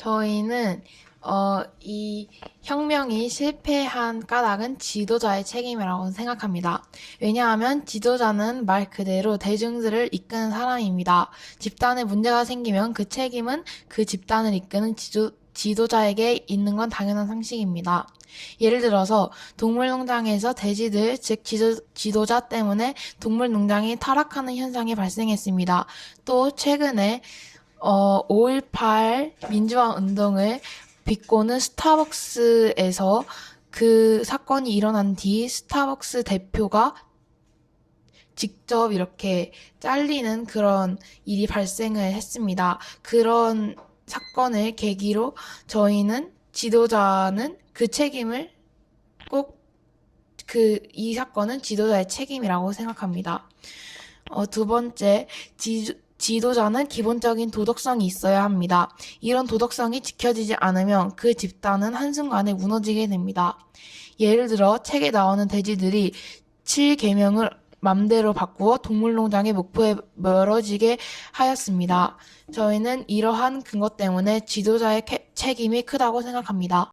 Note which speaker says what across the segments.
Speaker 1: 저희는 이 혁명이 실패한 까닭은 지도자의 책임이라고 생각합니다. 왜냐하면 지도자는 말 그대로 대중들을 이끄는 사람입니다. 집단에 문제가 생기면 그 책임은 그 집단을 이끄는 지도자에게 있는 건 당연한 상식입니다. 예를 들어서 동물농장에서 돼지들, 즉 지도자 때문에 동물농장이 타락하는 현상이 발생했습니다. 또 최근에 5.18 민주화 운동을 비꼬는 스타벅스에서 그 사건이 일어난 뒤 스타벅스 대표가 직접 이렇게 잘리는 그런 일이 발생을 했습니다. 그런 사건을 계기로 저희는 지도자는 그 책임을 꼭 이 사건은 지도자의 책임이라고 생각합니다. 두 번째, 지도자는 기본적인 도덕성이 있어야 합니다. 이런 도덕성이 지켜지지 않으면 그 집단은 한순간에 무너지게 됩니다. 예를 들어 책에 나오는 돼지들이 7계명을 맘대로 바꾸어 동물농장의 목표에 멀어지게 하였습니다. 저희는 이러한 근거 때문에 지도자의 책임이 크다고 생각합니다.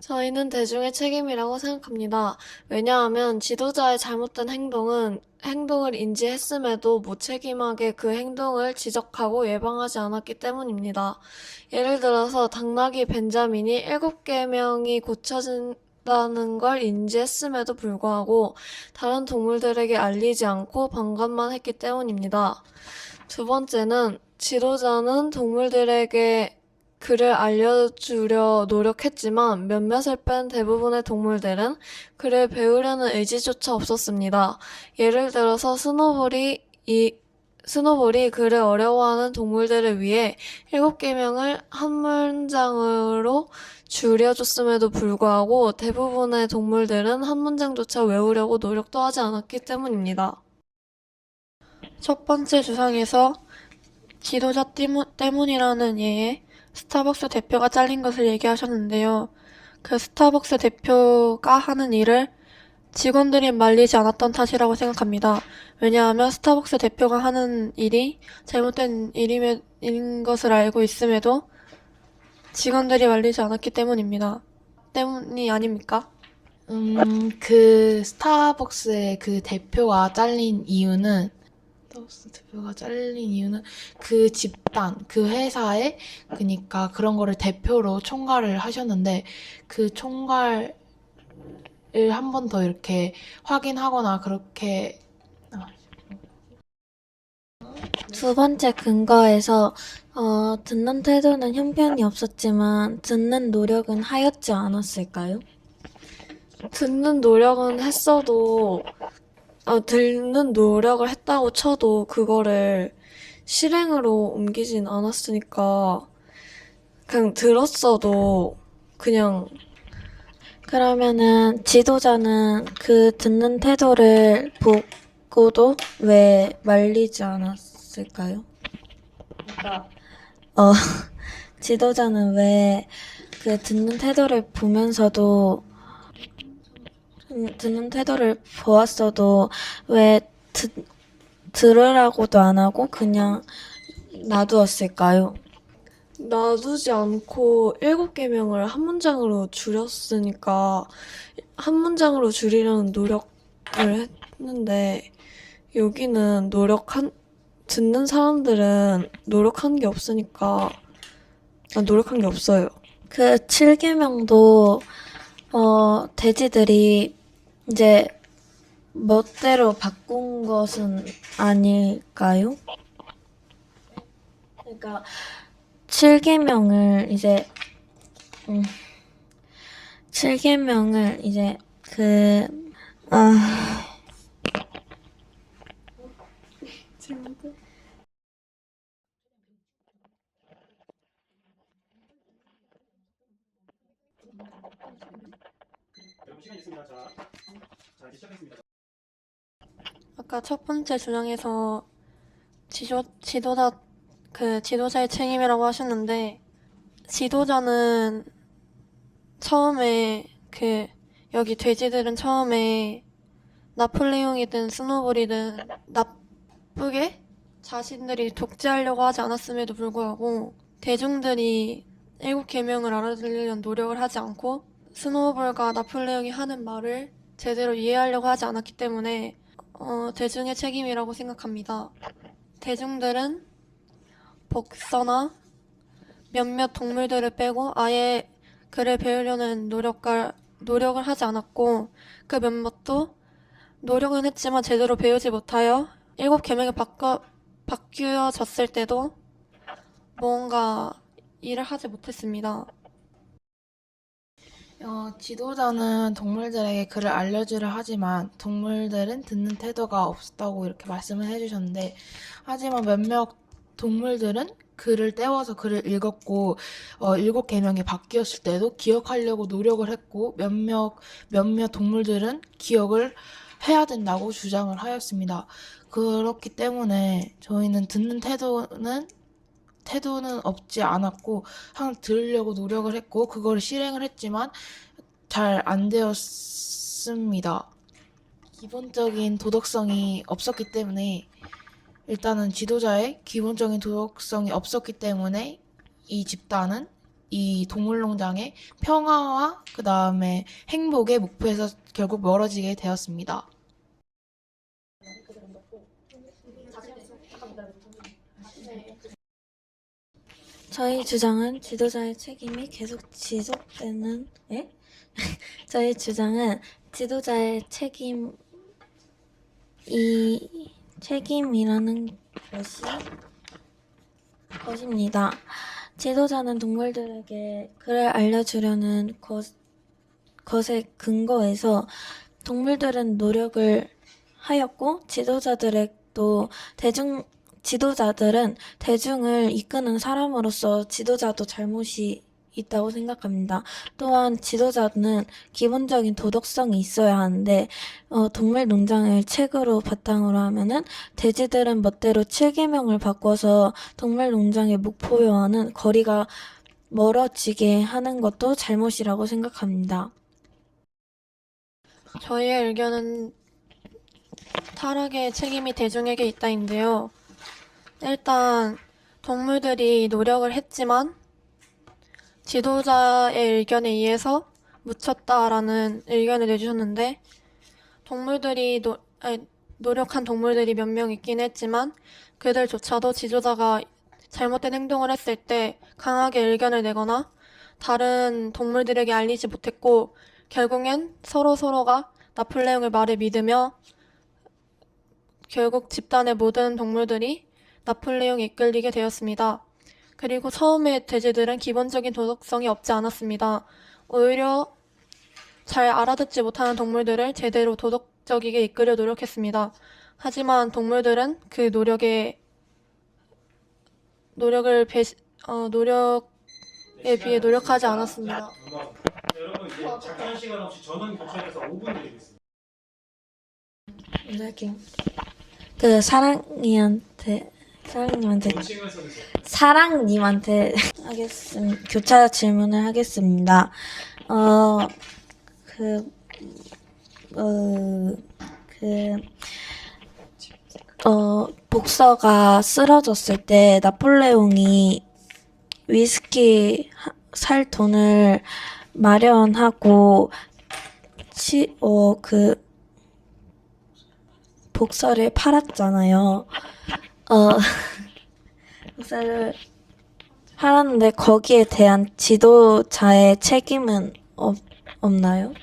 Speaker 2: 저희는 대중의 책임이라고 생각합니다. 왜냐하면 지도자의 잘못된 행동을 인지했음에도 무책임하게 그 행동을 지적하고 예방하지 않았기 때문입니다. 예를 들어서 당나귀 벤자민이 7계명이 고쳐진다는 걸 인지했음에도 불구하고 다른 동물들에게 알리지 않고 방관만 했기 때문입니다. 두 번째는 지도자는 동물들에게 글을 알려주려 노력했지만 몇몇을 뺀 대부분의 동물들은 글을 배우려는 의지조차 없었습니다. 예를 들어서 스노볼이 글을 어려워하는 동물들을 위해 7계명을 한 문장으로 줄여줬음에도 불구하고 대부분의 동물들은 한 문장조차 외우려고 노력도 하지 않았기 때문입니다. 첫 번째 주상에서 지도자 때문이라는 예에 스타벅스 대표가 잘린 것을 얘기하셨는데요. 그 스타벅스 대표가 하는 일을 직원들이 말리지 않았던 탓이라고 생각합니다. 왜냐하면 스타벅스 대표가 하는 일이 잘못된 일인 것을 알고 있음에도 직원들이 말리지 않았기 때문입니다. 때문이 아닙니까?
Speaker 1: 그 스타벅스의 그 대표가 잘린 이유는 스타벅스 대표가 잘린 이유는 그 집단, 그 회사에 그니까 그런 거를 대표로 총괄을 하셨는데 그 총괄을 한 번 더 이렇게 확인하거나 그렇게
Speaker 3: 두 번째 근거에서 듣는 태도는 형편이 없었지만 듣는 노력은 하였지 않았을까요?
Speaker 2: 듣는 노력은 했어도 듣는 노력을 했다고 쳐도 그거를 실행으로 옮기진 않았으니까 그냥 들었어도 그냥
Speaker 3: 그러면은 지도자는 그 듣는 태도를 보고도 왜 말리지 않았을까요? 어, 지도자는 왜 그 듣는 태도를 보았어도 왜 들으라고도 안 하고 그냥 놔두었을까요?
Speaker 2: 놔두지 않고 7계명을 한 문장으로 줄였으니까 한 문장으로 줄이려는 노력을 했는데 여기는 듣는 사람들은 노력한 게 없으니까 노력한 게 없어요.
Speaker 3: 그 7계명도 돼지들이 이제 멋대로 바꾼 것은 아닐까요? 그러니까 7계명을 이제 7계명을 이제
Speaker 2: 아까 첫 번째 주장에서 지도자의 책임이라고 하셨는데 지도자는 처음에 여기 돼지들은 처음에 나폴레옹이든 스노볼이든 나쁘게 자신들이 독재하려고 하지 않았음에도 불구하고 대중들이 일곱 계명을 알아들으려는 노력을 하지 않고 스노우볼과 나폴레옹이 하는 말을 제대로 이해하려고 하지 않았기 때문에 대중의 책임이라고 생각합니다. 대중들은 복서나 몇몇 동물들을 빼고 아예 글을 배우려는 노력을 하지 않았고 그 몇몇도 노력은 했지만 제대로 배우지 못하여 일곱 계명이 바뀌어졌을 때도 뭔가 일을 하지 못했습니다.
Speaker 1: 지도자는 동물들에게 글을 알려주려 하지만 동물들은 듣는 태도가 없었다고 이렇게 말씀을 해주셨는데, 하지만 몇몇 동물들은 글을 떼워서 글을 읽었고, 일곱 계명이 바뀌었을 때도 기억하려고 노력을 했고, 몇몇 동물들은 기억을 해야 된다고 주장을 하였습니다. 그렇기 때문에 저희는 듣는 태도는 없지 않았고 항상 들으려고 노력을 했고 그거를 실행을 했지만 잘 안 되었습니다. 기본적인 도덕성이 없었기 때문에 일단은 지도자의 기본적인 도덕성이 없었기 때문에 이 집단은 이 동물농장의 평화와 그 다음에 행복의 목표에서 결국 멀어지게 되었습니다.
Speaker 3: 저희 주장은 지도자의 책임이 계속 지속되는, 저희 주장은 지도자의 책임이라는 것입니다. 지도자는 동물들에게 글을 알려주려는 것에 근거해서 동물들은 노력을 하였고, 지도자들은 대중을 이끄는 사람으로서 지도자도 잘못이 있다고 생각합니다. 또한 지도자는 기본적인 도덕성이 있어야 하는데 동물 농장을 책으로 바탕으로 하면은 돼지들은 멋대로 7계명을 바꿔서 동물 농장의 목표와는 거리가 멀어지게 하는 것도 잘못이라고 생각합니다.
Speaker 2: 저희의 의견은 타락의 책임이 대중에게 있다인데요. 일단 동물들이 노력을 했지만 지도자의 의견에 의해서 묻혔다라는 의견을 내주셨는데 노력한 동물들이 몇 명 있긴 했지만 그들조차도 지도자가 잘못된 행동을 했을 때 강하게 의견을 내거나 다른 동물들에게 알리지 못했고 결국엔 서로가 나폴레옹의 말을 믿으며 결국 집단의 모든 동물들이 나폴레옹에 이끌리게 되었습니다. 그리고 처음에 돼지들은 기본적인 도덕성이 없지 않았습니다. 오히려 잘 알아듣지 못하는 동물들을 제대로 도덕적이게 이끌려 노력했습니다. 하지만 동물들은 그 노력에 비해 노력하지 않았습니다.
Speaker 4: 여러분 이제 잠깐 시간 없이 전원 교체해서 5분 드리겠습니다.
Speaker 3: 먼저 할게요. 사랑님한테 교차 질문을 하겠습니다. 복서가 쓰러졌을 때 나폴레옹이 위스키 살 돈을 마련하고 복서를 팔았잖아요. 복서를 팔았는데 거기에 대한 지도자의 책임은 없나요?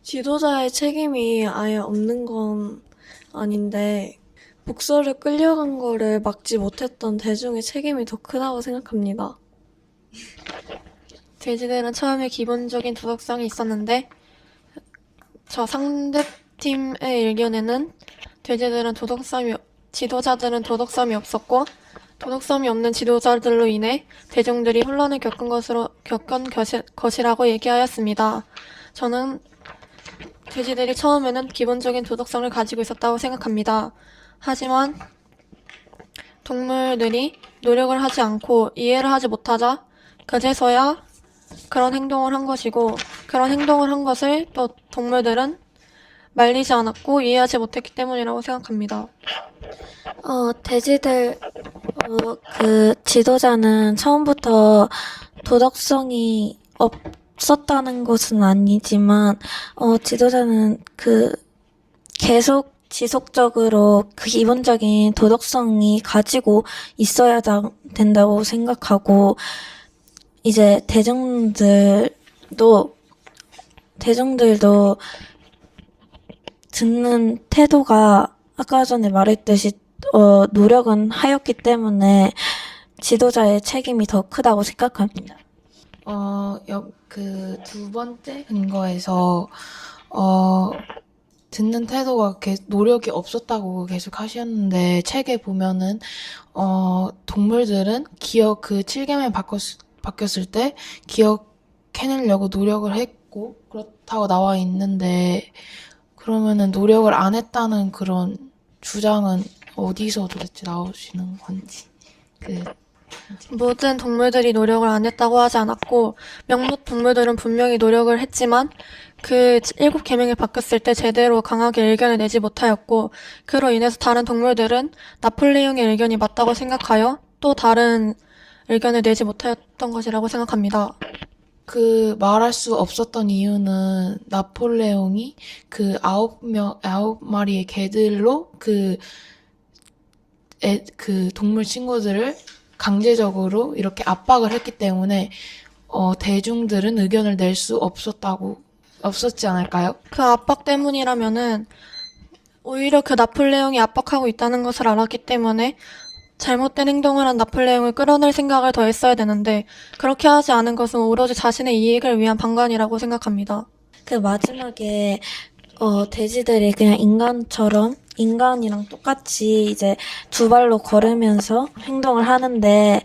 Speaker 5: 지도자의 책임이 아예 없는 건 아닌데 복서를 끌려간 거를 막지 못했던 대중의 책임이 더 크다고 생각합니다.
Speaker 2: 돼지들은 처음에 기본적인 도덕성이 있었는데 저 상대팀의 의견에는 지도자들은 도덕성이 없었고 도덕성이 없는 지도자들로 인해 대중들이 혼란을 겪은 것이라고 얘기하였습니다. 저는 돼지들이 처음에는 기본적인 도덕성을 가지고 있었다고 생각합니다. 하지만 동물들이 노력을 하지 않고 이해를 하지 못하자 그제서야 그런 행동을 한 것이고 그런 행동을 한 것을 또 동물들은 말리지 않았고 이해하지 못했기 때문이라고 생각합니다.
Speaker 3: 돼지들, 그 지도자는 처음부터 도덕성이 없었다는 것은 아니지만, 지도자는 계속 지속적으로 그 기본적인 도덕성이 가지고 있어야 된다고 생각하고, 이제 대중들도 듣는 태도가 아까 전에 말했듯이 노력은 하였기 때문에 지도자의 책임이 더 크다고 생각합니다.
Speaker 1: 그 두 번째 근거에서, 듣는 태도가 노력이 없었다고 계속 하셨는데, 책에 보면은, 동물들은 그 7계명이 바뀌었을 때 기억해내려고 노력을 했고, 그렇다고 나와 있는데, 그러면은 노력을 안 했다는 그런 주장은 어디서 도대체 나오시는 건지.
Speaker 2: 모든 동물들이 노력을 안 했다고 하지 않았고, 몇몇 동물들은 분명히 노력을 했지만, 그 7계명이 바뀌었을 때 제대로 강하게 의견을 내지 못하였고, 그로 인해서 다른 동물들은 나폴레옹의 의견이 맞다고 생각하여 또 다른 의견을 내지 못하였던 것이라고 생각합니다.
Speaker 1: 말할 수 없었던 이유는 나폴레옹이 아홉 마리의 개들로 동물 친구들을 강제적으로 이렇게 압박을 했기 때문에, 대중들은 의견을 낼 수 없었지 않을까요?
Speaker 2: 그 압박 때문이라면은 오히려 그 나폴레옹이 압박하고 있다는 것을 알았기 때문에 잘못된 행동을 한 나폴레옹을 끌어낼 생각을 더 했어야 되는데 그렇게 하지 않은 것은 오로지 자신의 이익을 위한 방관이라고 생각합니다.
Speaker 3: 그 마지막에 돼지들이 그냥 인간이랑 똑같이 이제 두 발로 걸으면서 행동을 하는데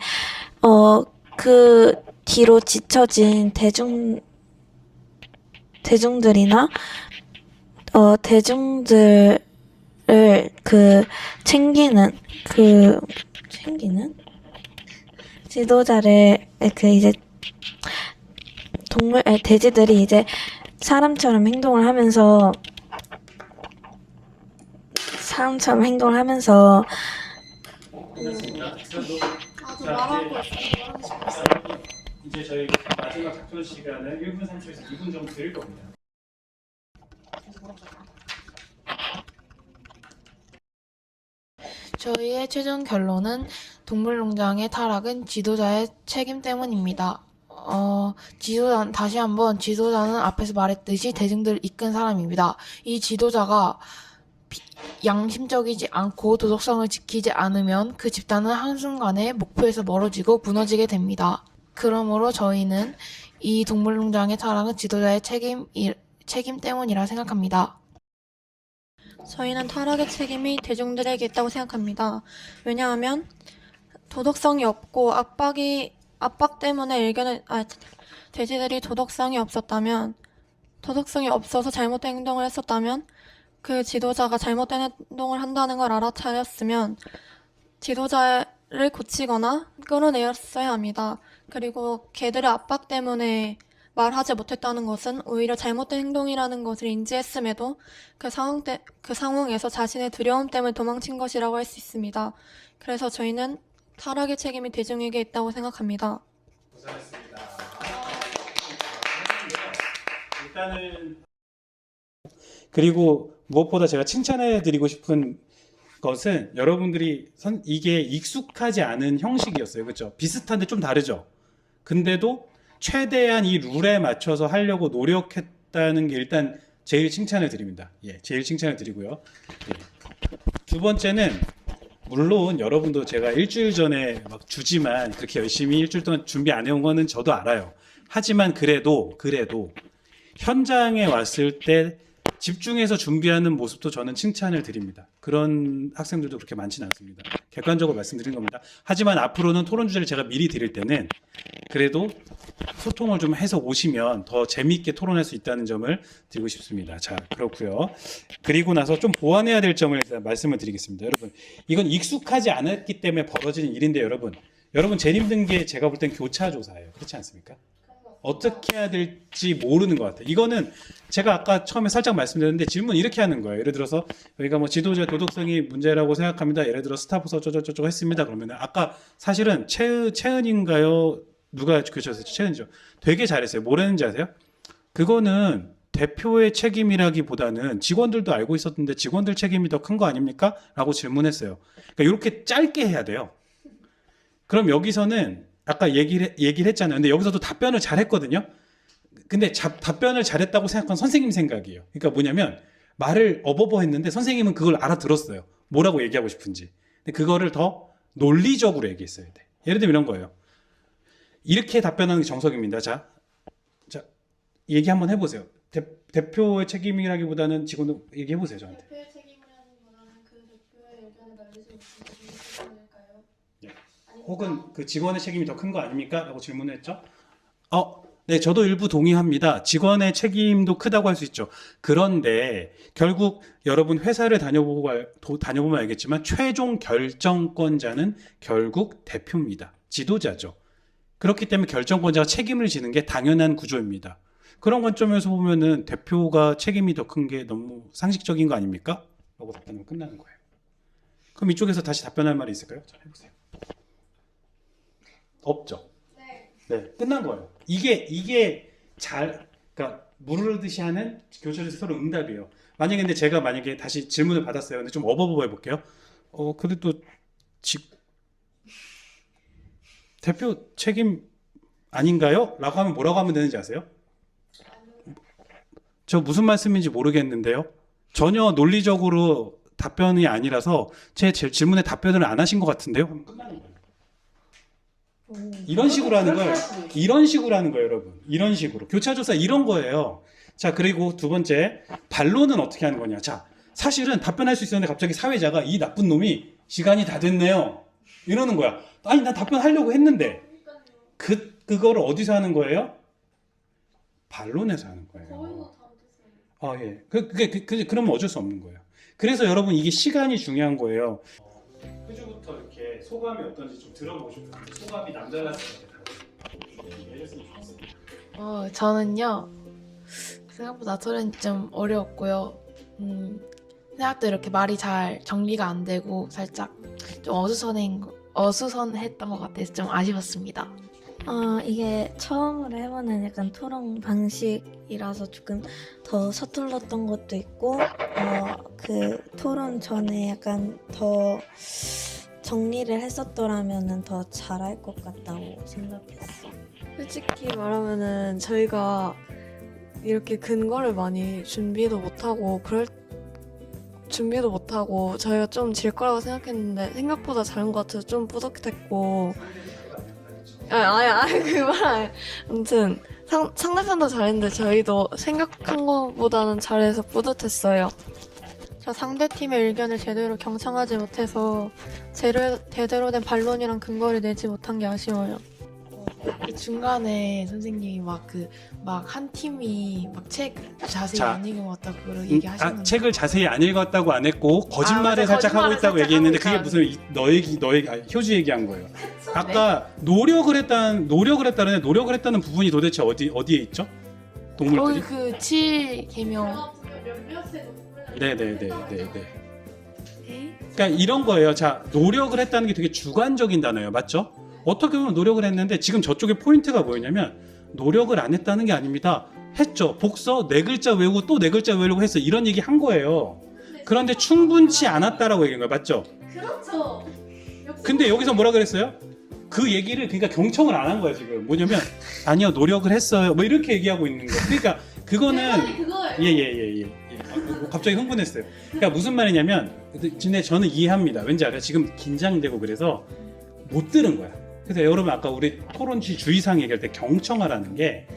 Speaker 3: 그 뒤로 지쳐진 대중들이나 대중들을 챙기는 지도자를 이제 돼지들이 이제 사람처럼 행동을 하면서
Speaker 4: 됐습니다. 이제 저희 마지막 작전 시간을 1분 30에서 2분 정도 드릴 겁니다.
Speaker 1: 저희의 최종 결론은 동물농장의 타락은 지도자의 책임 때문입니다. 다시 한번 지도자는 앞에서 말했듯이 대중들을 이끈 사람입니다. 이 지도자가 양심적이지 않고 도덕성을 지키지 않으면 그 집단은 한순간에 목표에서 멀어지고 무너지게 됩니다. 그러므로 저희는 이 동물농장의 타락은 지도자의 책임 때문이라 생각합니다.
Speaker 2: 저희는 타락의 책임이 대중들에게 있다고 생각합니다. 왜냐하면 도덕성이 없고 압박 때문에 돼지들이 도덕성이 없어서 잘못된 행동을 했었다면 그 지도자가 잘못된 행동을 한다는 걸 알아차렸으면 지도자를 고치거나 끌어내었어야 합니다. 그리고 개들의 압박 때문에 말하지 못했다는 것은 오히려 잘못된 행동이라는 것을 인지했음에도 그 상황에서 자신의 두려움 때문에 도망친 것이라고 할 수 있습니다. 그래서 저희는 타락의 책임이 대중에게 있다고 생각합니다.
Speaker 4: 고생하셨습니다. 일단은 그리고 무엇보다 제가 칭찬해드리고 싶은 것은 여러분들이 이게 익숙하지 않은 형식이었어요. 그렇죠? 비슷한데 좀 다르죠? 근데도 최대한 이 룰에 맞춰서 하려고 노력했다는 게 일단 제일 칭찬을 드립니다. 예, 제일 칭찬을 드리고요. 예. 두 번째는 물론 여러분도 제가 일주일 전에 막 주지만 그렇게 열심히 일주일 동안 준비 안 해온 거는 저도 알아요. 하지만 그래도 현장에 왔을 때 집중해서 준비하는 모습도 저는 칭찬을 드립니다. 그런 학생들도 그렇게 많지는 않습니다. 객관적으로 말씀드리는 겁니다. 하지만 앞으로는 토론 주제를 제가 미리 드릴 때는 그래도 소통을 좀 해서 오시면 더 재미있게 토론할 수 있다는 점을 드리고 싶습니다. 자, 그렇고요. 그리고 나서 좀 보완해야 될 점을 말씀을 드리겠습니다. 여러분, 이건 익숙하지 않았기 때문에 벌어지는 일인데 여러분 제일 힘든 게 제가 볼 땐 교차 조사예요. 그렇지 않습니까? 어떻게 해야 될지 모르는 것 같아요. 이거는 제가 아까 처음에 살짝 말씀드렸는데 질문 이렇게 하는 거예요. 예를 들어서 여기가 뭐 지도자 도덕성이 문제라고 생각합니다. 예를 들어 스타부서 어쩌고저쩌고 했습니다. 그러면 아까 사실은 채은인가요? 누가 교체했어요? 채은이죠. 되게 잘했어요. 뭐라는지 아세요? 그거는 대표의 책임이라기보다는 직원들도 알고 있었는데 직원들 책임이 더 큰 거 아닙니까? 라고 질문했어요. 그러니까 이렇게 짧게 해야 돼요. 그럼 여기서는 아까 얘기를 했잖아요. 근데 여기서도 답변을 잘했거든요. 근데 답변을 잘했다고 생각한 선생님 생각이에요. 그러니까 뭐냐면 말을 어버버 했는데 선생님은 그걸 알아들었어요. 뭐라고 얘기하고 싶은지. 근데 그거를 더 논리적으로 얘기했어야 돼. 예를 들면 이런 거예요. 이렇게 답변하는 게 정석입니다. 자, 얘기 한번 해보세요. 대표의 책임이라기보다는 직원들 얘기해보세요, 저한테.
Speaker 2: 대표의 책임이라기보다는 그 대표의 의견을 날리지 못한 것일까요?
Speaker 4: 예. 혹은 그 직원의 책임이 더 큰 거 아닙니까? 라고 질문했죠. 네, 저도 일부 동의합니다. 직원의 책임도 크다고 할 수 있죠. 그런데 결국 여러분 회사를 다녀보면 알겠지만 최종 결정권자는 결국 대표입니다. 지도자죠. 그렇기 때문에 결정권자가 책임을 지는 게 당연한 구조입니다. 그런 관점에서 보면은 대표가 책임이 더 큰 게 너무 상식적인 거 아닙니까? 라고 답변하면 끝나는 거예요. 그럼 이쪽에서 다시 답변할 말이 있을까요? 자, 해보세요. 없죠? 네, 끝난 거예요. 이게 그러니까 무르르듯이 하는 교실에서 서로 응답이에요. 근데 제가 다시 질문을 받았어요. 근데 좀 어버버버 해볼게요. 그래도 대표 책임 아닌가요? 라고 하면 뭐라고 하면 되는지 아세요? 저 무슨 말씀인지 모르겠는데요. 전혀 논리적으로 답변이 아니라서 제 질문에 답변을 안 하신 것 같은데요. 그럼 끝나는 거예요. 이런 식으로 하는 거예요. 여러분. 이런 식으로. 교차조사 이런 거예요. 자, 그리고 두 번째, 반론은 어떻게 하는 거냐. 자, 사실은 답변할 수 있었는데 갑자기 사회자가 이 나쁜 놈이 시간이 다 됐네요. 이러는 거야. 아니, 난 답변하려고 했는데. 그거를 어디서 하는 거예요? 반론에서 하는 거예요. 예. 그러면 어쩔 수 없는 거예요. 그래서 여러분 이게 시간이 중요한 거예요. 후주부터 이렇게 소감이 어떤지 좀 들어보고 싶어요. 소감이 남달랐을 때 얘기했으면 좋겠어요.
Speaker 1: 저는요, 생각보다 토론이 좀 어려웠고요. 생각대로 이렇게 말이 잘 정리가 안 되고 살짝 좀 어수선했던 것 같아서 좀 아쉬웠습니다.
Speaker 3: 이게 처음으로 해보는 약간 토론 방식이라서 조금 더 서툴렀던 것도 있고, 그 토론 전에 약간 더 정리를 했었더라면은 더 잘할 것 같다고 생각했어.
Speaker 5: 솔직히 말하면은 저희가 이렇게 근거를 많이 준비도 못하고 저희가 좀 질 거라고 생각했는데 생각보다 잘한 것 같아서 좀 뿌듯했고, 그말 아무튼 상대편도 잘했는데 저희도 생각한 것보다는 잘해서 뿌듯했어요.
Speaker 2: 저 상대팀의 의견을 제대로 경청하지 못해서 제대로 된 반론이랑 근거를 내지 못한 게 아쉬워요.
Speaker 1: 그 중간에 선생님이 한 팀이 책 자세히
Speaker 4: 자,
Speaker 1: 안 읽은 것 같다고 그런 얘기하셨는데.
Speaker 4: 책을 자세히 안 읽었다고 안 했고 거짓말을
Speaker 1: 맞아.
Speaker 4: 살짝 하고
Speaker 1: 거짓말을
Speaker 4: 있다고
Speaker 1: 살짝
Speaker 4: 얘기했는데
Speaker 1: 하고
Speaker 4: 그게 무슨 너희 효주 얘기한 거예요. 아까 노력을 했다는 부분이 도대체 어디에 있죠?
Speaker 1: 거기
Speaker 4: 동물들이?
Speaker 1: 그 7계명.
Speaker 4: 네네네. 그러니까 이런 거예요. 자, 노력을 했다는 게 되게 주관적인 단어예요. 맞죠? 어떻게 보면 노력을 했는데 지금 저쪽에 포인트가 뭐였냐면 노력을 안 했다는 게 아닙니다. 했죠. 복서 4글자 외우고 또 4글자 외우려고 했어. 이런 얘기 한 거예요. 그런데 충분치 않았다라고 얘기한 거예요. 맞죠?
Speaker 2: 그렇죠.
Speaker 4: 근데 여기서 뭐라 그랬어요? 그 얘기를 그러니까 경청을 안 한 거야 지금. 뭐냐면 아니요 노력을 했어요. 뭐 이렇게 얘기하고 있는 거예요. 그러니까 그거는 예예예. 갑자기 흥분했어요. 그러니까 무슨 말이냐면 근데 저는 이해합니다. 왠지 알아요? 지금 긴장되고 그래서 못 들은 거야. 그래서 여러분 아까 우리 토론지 주의사항 얘기할 때 경청하라는 게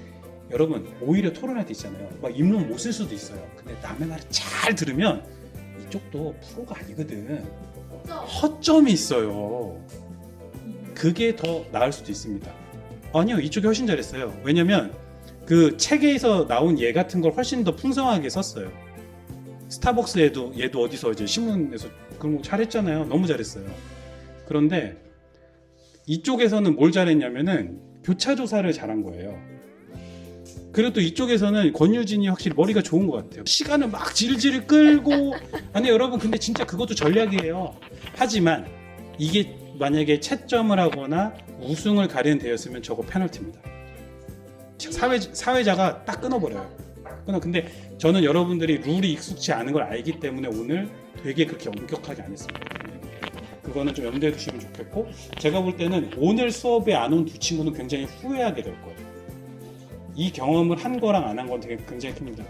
Speaker 4: 여러분 오히려 토론할 때 있잖아요. 막 입론 못 쓸 수도 있어요. 근데 남의 말을 잘 들으면 이쪽도 프로가 아니거든. 허점이 있어요. 그게 더 나을 수도 있습니다. 아니요, 이쪽이 훨씬 잘했어요. 왜냐면 그 책에서 나온 예 같은 걸 훨씬 더 풍성하게 썼어요. 스타벅스 얘도 어디서 이제 신문에서 그런 거 잘했잖아요. 너무 잘했어요. 그런데 이쪽에서는 뭘 잘했냐면은 교차 조사를 잘한 거예요. 그리고 또 이쪽에서는 권유진이 확실히 머리가 좋은 것 같아요. 시간을 막 질질 끌고 아니 여러분 근데 진짜 그것도 전략이에요. 하지만 이게 만약에 채점을 하거나 우승을 가리는 대회였으면 저거 페널티입니다. 사회자가 딱 끊어버려요. 근데 저는 여러분들이 룰이 익숙치 않은 걸 알기 때문에 오늘 되게 그렇게 엄격하게 안 했습니다. 그거는 좀 염두에 두시면 좋겠고, 제가 볼 때는 오늘 수업에 안 온 두 친구는 굉장히 후회하게 될 거예요. 이 경험을 한 거랑 안 한 건 되게 굉장히 큽니다.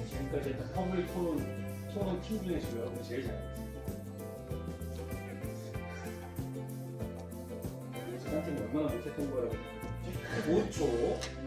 Speaker 4: 지금까지 했던 퍼블릭 토론 팀 중에 지금 여러분이 제일 잘했어요. 저한테는 얼마나 못했던 거라고. 5초.